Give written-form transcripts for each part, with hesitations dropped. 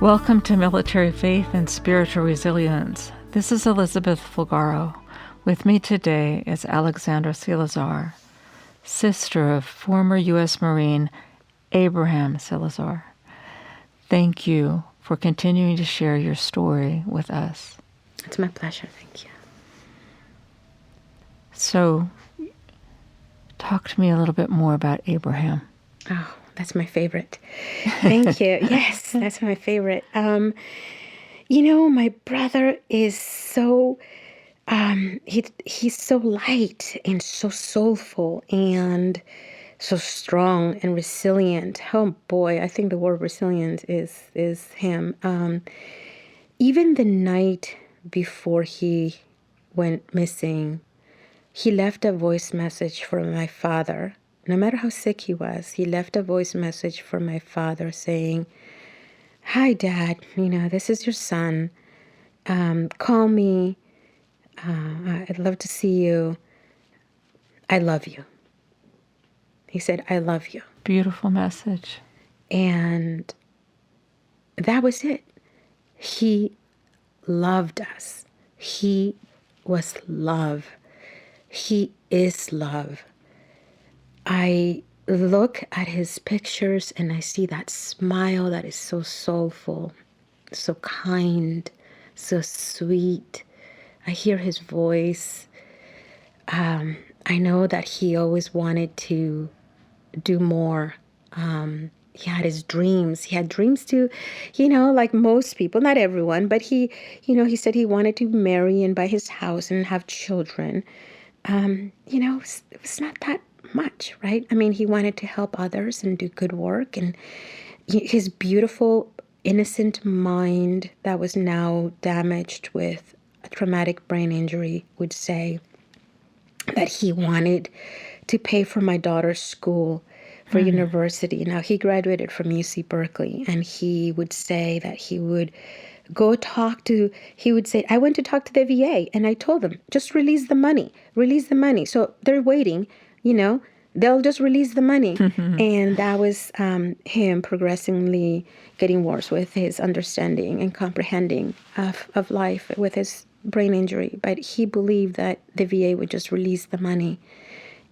Welcome to Military Faith and Spiritual Resilience. This is Elizabeth Fulgaro. With me today is Alexandra Siliezar, sister of former U.S. Marine Abraham Siliezar. Thank you for continuing to share your story with us. It's my pleasure. Thank you. So, talk to me a little bit more about Abraham. Oh, that's my favorite. Thank you. Yes, that's my favorite. My brother is so, he's so light and so soulful and so strong and resilient. Oh boy, I think the word resilient is him. Even the night before he went missing, he left a voice message for my father. No matter how sick he was, he left a voice message for my father saying, "Hi, Dad. This is your son. Call me. I'd love to see you. I love you." He said, "I love you." Beautiful message. And that was it. He loved us. He was love. He is love. I look at his pictures and I see that smile that is so soulful, so kind, so sweet. I hear his voice. I know that he always wanted to do more. He had his dreams. He had dreams to, like most people, not everyone, but he said he wanted to marry and buy his house and have children. It was not that much, right? I mean, he wanted to help others and do good work. And his beautiful, innocent mind that was now damaged with a traumatic brain injury would say that he wanted to pay for my daughter's school for university. Now, he graduated from UC Berkeley, and he would say that he would say, "I went to talk to the VA, and I told them, just release the money. So they're waiting, they'll just release the money." And that was him progressively getting worse with his understanding and comprehending of life with his brain injury. But he believed that the VA would just release the money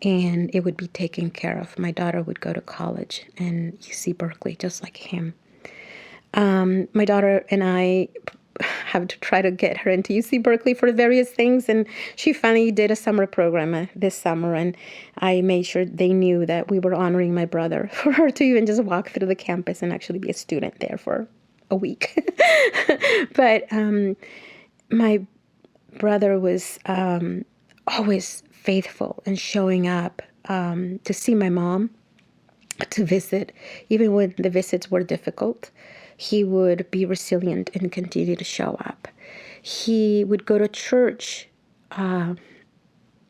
and it would be taken care of. My daughter would go to college in UC Berkeley, just like him. My daughter and I have to try to get her into UC Berkeley for various things, and she finally did a summer program this summer, and I made sure they knew that we were honoring my brother for her to even just walk through the campus and actually be a student there for a week. But my brother was always faithful and showing up to see my mom, to visit, even when the visits were difficult. He would be resilient and continue to show up. He would go to church,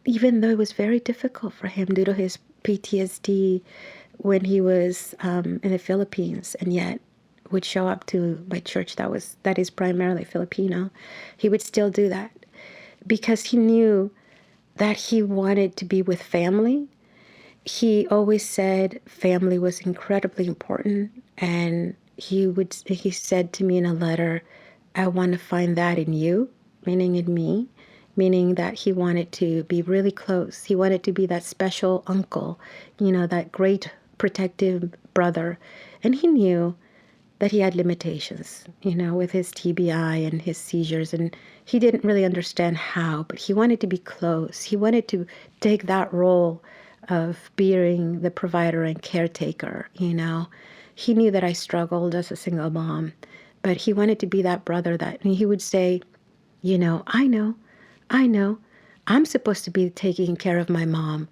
even though it was very difficult for him due to his PTSD when he was in the Philippines, and yet would show up to my church that is primarily Filipino. He would still do that because he knew that he wanted to be with family. He always said family was incredibly important, and he said to me in a letter, "I want to find that in you," meaning in me, meaning that he wanted to be really close. He wanted to be that special uncle, that great protective brother. And he knew that he had limitations, with his TBI and his seizures, and he didn't really understand how, but he wanted to be close. He wanted to take that role of being the provider and caretaker, He knew that I struggled as a single mom, but he wanted to be that brother that he would say, I know, I'm supposed to be taking care of my mom.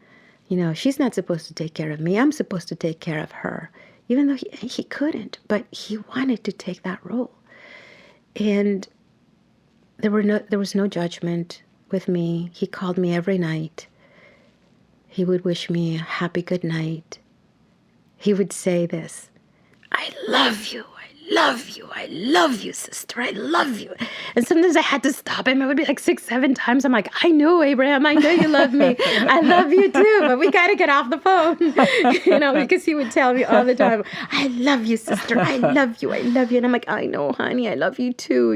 She's not supposed to take care of me. I'm supposed to take care of her, even though he couldn't, but he wanted to take that role. And there was no judgment with me. He called me every night. He would wish me a happy good night. He would say this, "I love you. I love you, sister, I love you. And sometimes I had to stop him. It would be like 6, 7 times. I'm like, I know, Abraham, I know you love me. I love you too, but we got to get off the phone, because he would tell me all the time, I love you, sister, I love you, I love you. And I'm like, I know, honey, I love you too,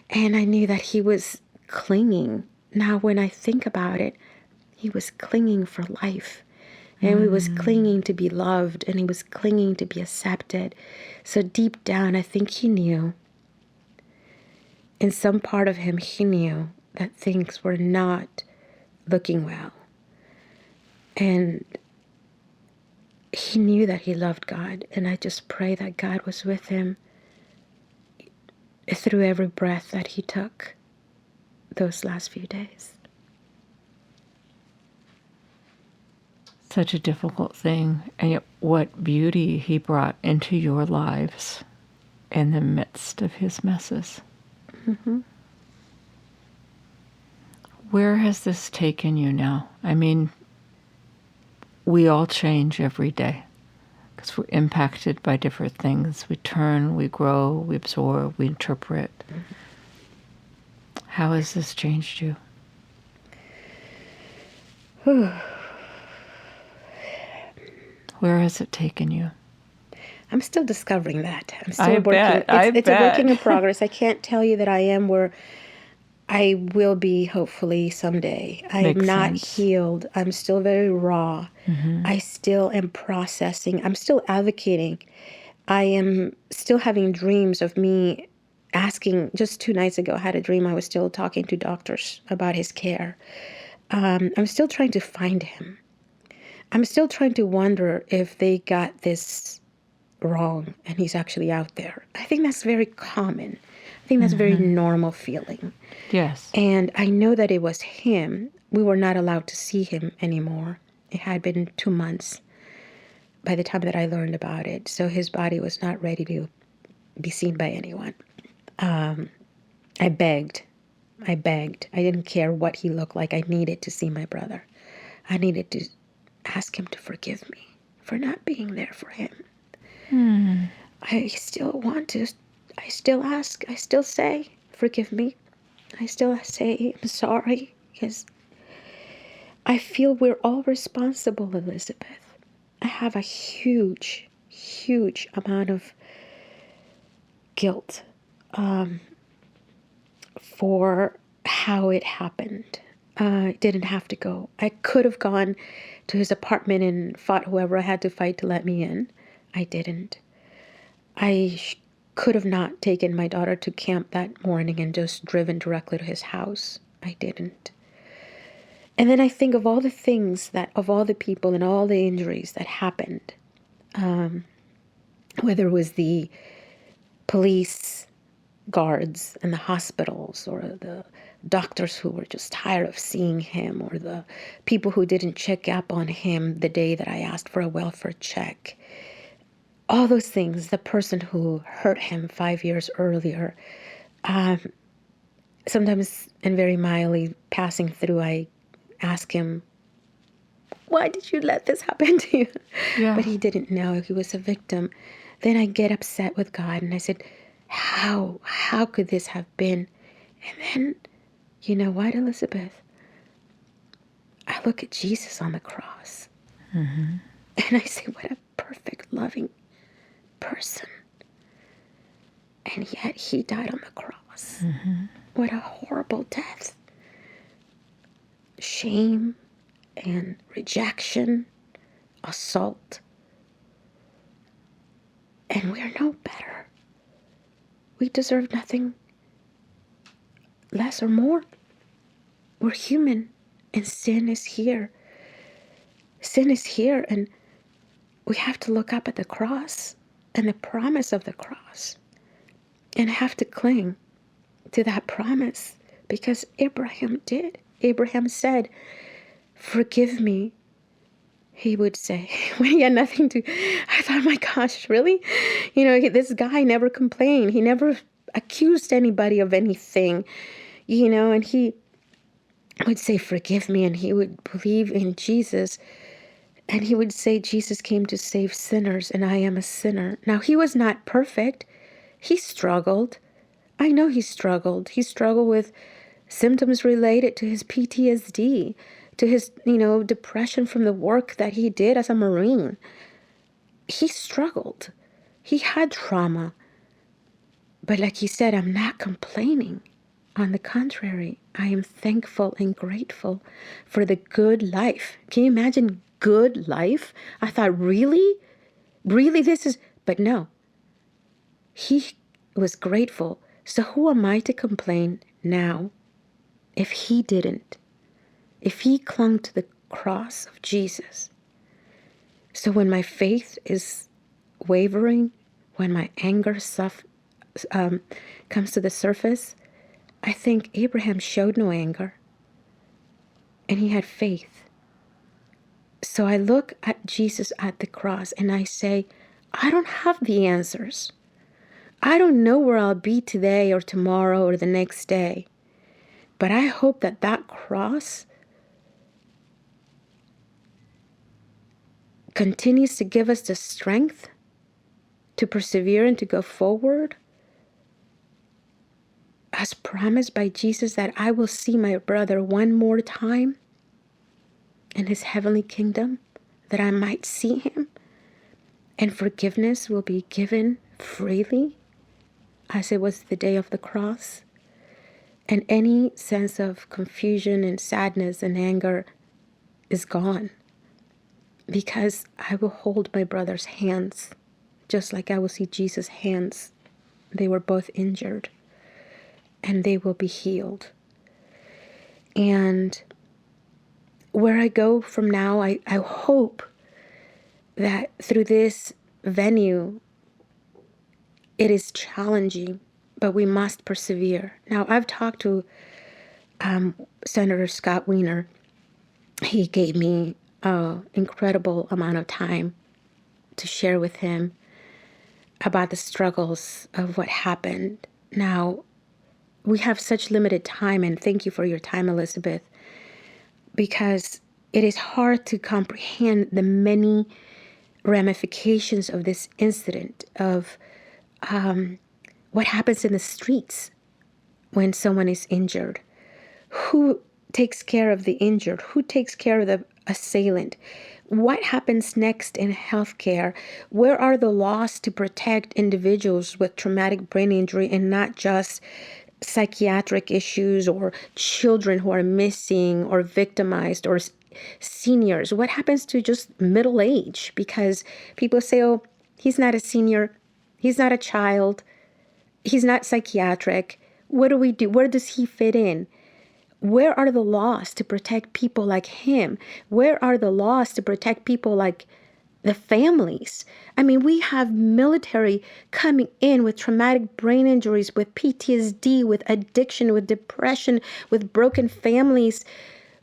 And I knew that he was clinging. Now, when I think about it, he was clinging for life. And he was clinging to be loved, and he was clinging to be accepted. So deep down, I think he knew. In some part of him, he knew that things were not looking well. And he knew that he loved God. And I just pray that God was with him through every breath that he took those last few days. Such a difficult thing, and yet what beauty he brought into your lives in the midst of his messes. Mm-hmm. Where has this taken you now? I mean, we all change every day because we're impacted by different things. We turn, we grow, we absorb, we interpret. Mm-hmm. How has this changed you? Where has it taken you? I'm still discovering that. I'm still working. It's a working in progress. I can't tell you that I am where I will be, hopefully, someday. I'm not healed. I'm still very raw. Mm-hmm. I still am processing. I'm still advocating. I am still having dreams of me asking. Just 2 nights ago, I had a dream. I was still talking to doctors about his care. I'm still trying to find him. I'm still trying to wonder if they got this wrong and he's actually out there. I think that's very common. I think that's a very normal feeling. Yes. And I know that it was him. We were not allowed to see him anymore. It had been 2 months by the time that I learned about it. So his body was not ready to be seen by anyone. I begged. I didn't care what he looked like. I needed to see my brother. I needed to ask him to forgive me for not being there for him. I still want to. I still ask. I still say, forgive me. I still say, I'm sorry, because I feel we're all responsible, Elizabeth. I have a huge, huge amount of guilt for how it happened. I didn't have to go. I could have gone to his apartment and fought whoever I had to fight to let me in. I didn't. I could have not taken my daughter to camp that morning and just driven directly to his house. I didn't. And then I think of all the things of all the people and all the injuries that happened, whether it was the police guards in the hospitals or the doctors who were just tired of seeing him, or the people who didn't check up on him the day that I asked for a welfare check. All those things, the person who hurt him 5 years earlier, sometimes and very mildly passing through, I ask him, why did you let this happen to you? Yeah. But he didn't know he was a victim. Then I get upset with God and I said, how could this have been? And then, you know what, Elizabeth? I look at Jesus on the cross and I say, what a perfect, loving person. And yet he died on the cross. What a horrible death. Shame and rejection, assault. And we're no better. We deserve nothing less or more. We're human, and sin is here. Sin is here, and we have to look up at the cross and the promise of the cross and have to cling to that promise, because Abraham did. Abraham said, forgive me, he would say, when he had nothing to. I thought, my gosh, really? You know, this guy never complained. He never accused anybody of anything, you know, and he would say, forgive me, and he would believe in Jesus. And he would say, Jesus came to save sinners, and I am a sinner. Now, he was not perfect. He struggled. I know he struggled. He struggled with symptoms related to his PTSD, to his, depression from the work that he did as a Marine. He struggled. He had trauma. But like he said, I'm not complaining. On the contrary, I am thankful and grateful for the good life. Can you imagine good life? I thought, really? Really this is... But no. He was grateful. So who am I to complain now if he didn't? If he clung to the cross of Jesus? So when my faith is wavering, when my anger comes to the surface, I think Abraham showed no anger, and he had faith. So I look at Jesus at the cross and I say, I don't have the answers. I don't know where I'll be today or tomorrow or the next day, but I hope that that cross continues to give us the strength to persevere and to go forward, as promised by Jesus, that I will see my brother one more time in his heavenly kingdom, that I might see him, and forgiveness will be given freely, as it was the day of the cross, and any sense of confusion and sadness and anger is gone, because I will hold my brother's hands, just like I will see Jesus' hands. They were both injured, and they will be healed. And where I go from now, I hope that through this venue, it is challenging, but we must persevere. Now, I've talked to Senator Scott Wiener. He gave me an incredible amount of time to share with him about the struggles of what happened. Now, we have such limited time, and thank you for your time, Elizabeth, because it is hard to comprehend the many ramifications of this incident, of what happens in the streets when someone is injured. Who takes care of the injured? Who takes care of the assailant? What happens next in healthcare? Where are the laws to protect individuals with traumatic brain injury, and not just psychiatric issues or children who are missing or victimized or seniors? What happens to just middle age? Because people say, oh, he's not a senior, he's not a child, he's not psychiatric. What do we do? Where does he fit in? Where are the laws to protect people like him? Where are the laws to protect people like the families? I mean, we have military coming in with traumatic brain injuries, with PTSD, with addiction, with depression, with broken families.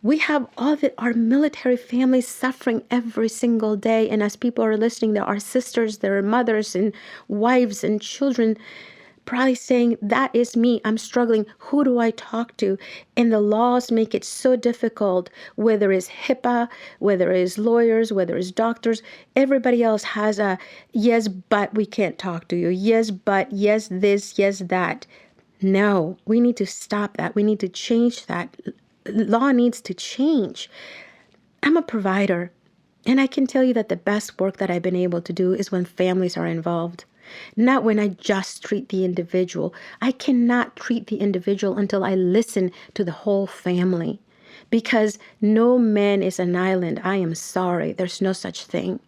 We have all of it, our military families suffering every single day. And as people are listening, there are sisters, there are mothers and wives and children probably saying, that is me, I'm struggling, who do I talk to? And the laws make it so difficult, whether it's HIPAA, whether it's lawyers, whether it's doctors, everybody else has a, yes, but we can't talk to you. Yes, but, yes, this, yes, that. No, we need to stop that. We need to change that. Law needs to change. I'm a provider, and I can tell you that the best work that I've been able to do is when families are involved. Not when I just treat the individual. I cannot treat the individual until I listen to the whole family, because no man is an island. I am sorry. There's no such thing.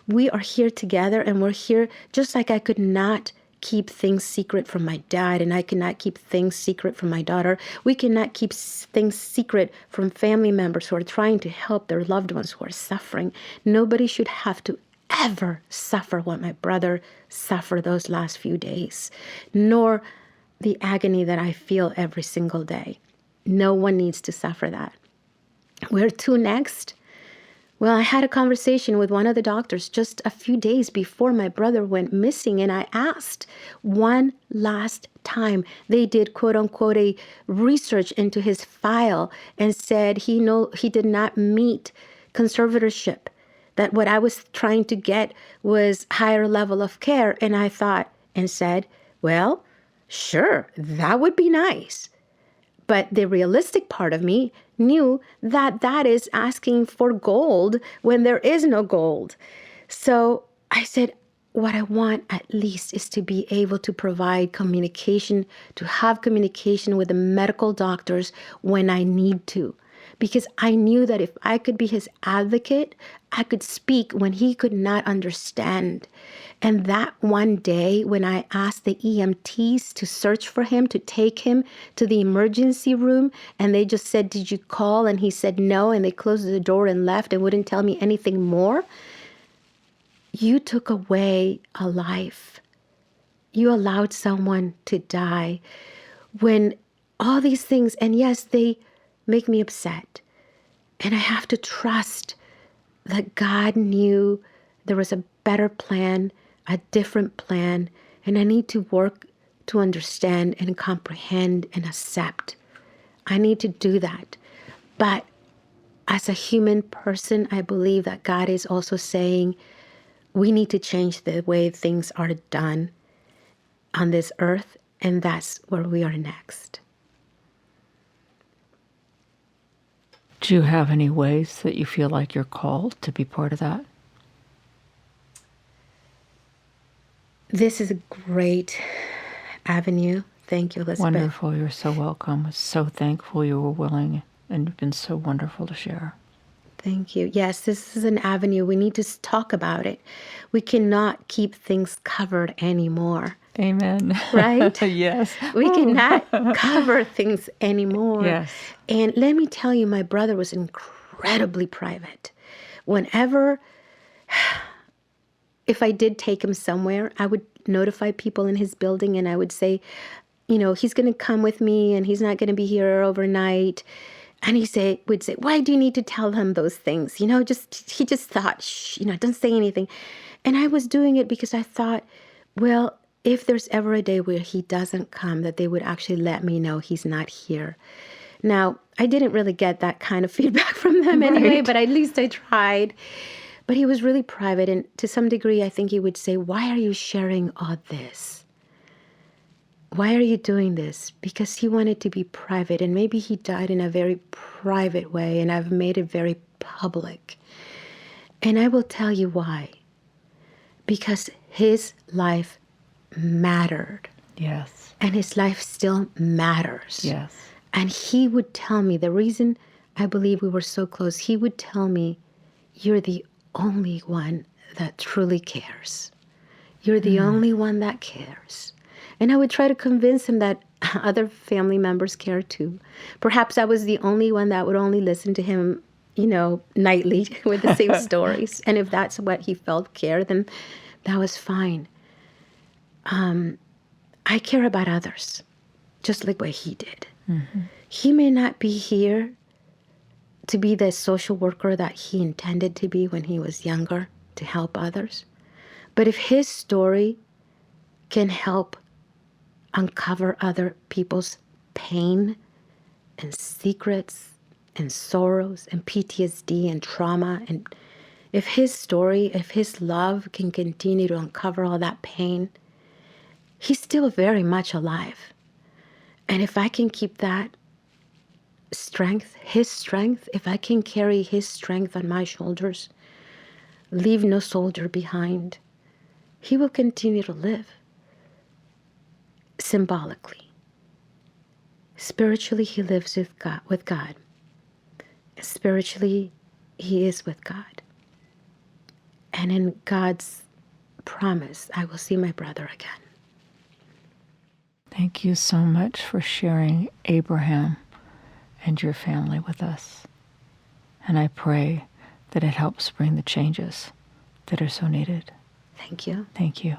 We are here together, and we're here just like I could not keep things secret from my dad, and I cannot keep things secret from my daughter. We cannot keep things secret from family members who are trying to help their loved ones who are suffering. Nobody should have to ever suffer what my brother suffered those last few days, nor the agony that I feel every single day. No one needs to suffer that. Where to next? Well, I had a conversation with one of the doctors just a few days before my brother went missing, and I asked one last time. They did, quote unquote, a research into his file and said he did not meet conservatorship. that what I was trying to get was higher level of care. And I thought and said, well, sure, that would be nice. But the realistic part of me knew that that is asking for gold when there is no gold. So I said, what I want at least is to be able to provide communication, to have communication with the medical doctors when I need to. Because I knew that if I could be his advocate, I could speak when he could not understand. And that one day when I asked the EMTs to search for him, to take him to the emergency room, and they just said, did you call? And he said no, and they closed the door and left and wouldn't tell me anything more. You took away a life. You allowed someone to die when all these things, and yes, they make me upset. And I have to trust that God knew there was a better plan, a different plan, and I need to work to understand and comprehend and accept. I need to do that. But as a human person, I believe that God is also saying we need to change the way things are done on this earth, and that's where we are next. Do you have any ways that you feel like you're called to be part of that? This is a great avenue. Thank you, Elizabeth. Wonderful. You're so welcome. So thankful you were willing, and you've been so wonderful to share. Thank you. Yes, this is an avenue. We need to talk about it. We cannot keep things covered anymore. Amen. Right? Yes. We cannot cover things anymore. Yes. And let me tell you, my brother was incredibly private. Whenever, if I did take him somewhere, I would notify people in his building and I would say, you know, he's going to come with me and he's not going to be here overnight. And he would say, why do you need to tell him those things? You know, he just thought, shh, you know, don't say anything. And I was doing it because I thought, well, if there's ever a day where he doesn't come, that they would actually let me know he's not here. Now, I didn't really get that kind of feedback from them anyway, but at least I tried. But he was really private. And to some degree, I think he would say, why are you sharing all this? Why are you doing this? Because he wanted to be private. And maybe he died in a very private way. And I've made it very public. And I will tell you why. Because his life mattered. Yes. And his life still matters. Yes. And he would tell me, the reason I believe we were so close, he would tell me, you're the only one that truly cares. You're the only one that cares. And I would try to convince him that other family members care too. Perhaps I was the only one that would only listen to him, you know, nightly with the same stories. And if that's what he felt care, then that was fine. I care about others, just like what he did. Mm-hmm. He may not be here to be the social worker that he intended to be when he was younger, to help others. But if his story can help uncover other people's pain and secrets and sorrows and PTSD and trauma, and if his story, if his love can continue to uncover all that pain, he's still very much alive. And if I can keep that strength, his strength, if I can carry his strength on my shoulders, leave no soldier behind, he will continue to live. Symbolically. Spiritually, he lives with God. Spiritually, he is with God. And in God's promise, I will see my brother again. Thank you so much for sharing Abraham and your family with us. And I pray that it helps bring the changes that are so needed. Thank you. Thank you.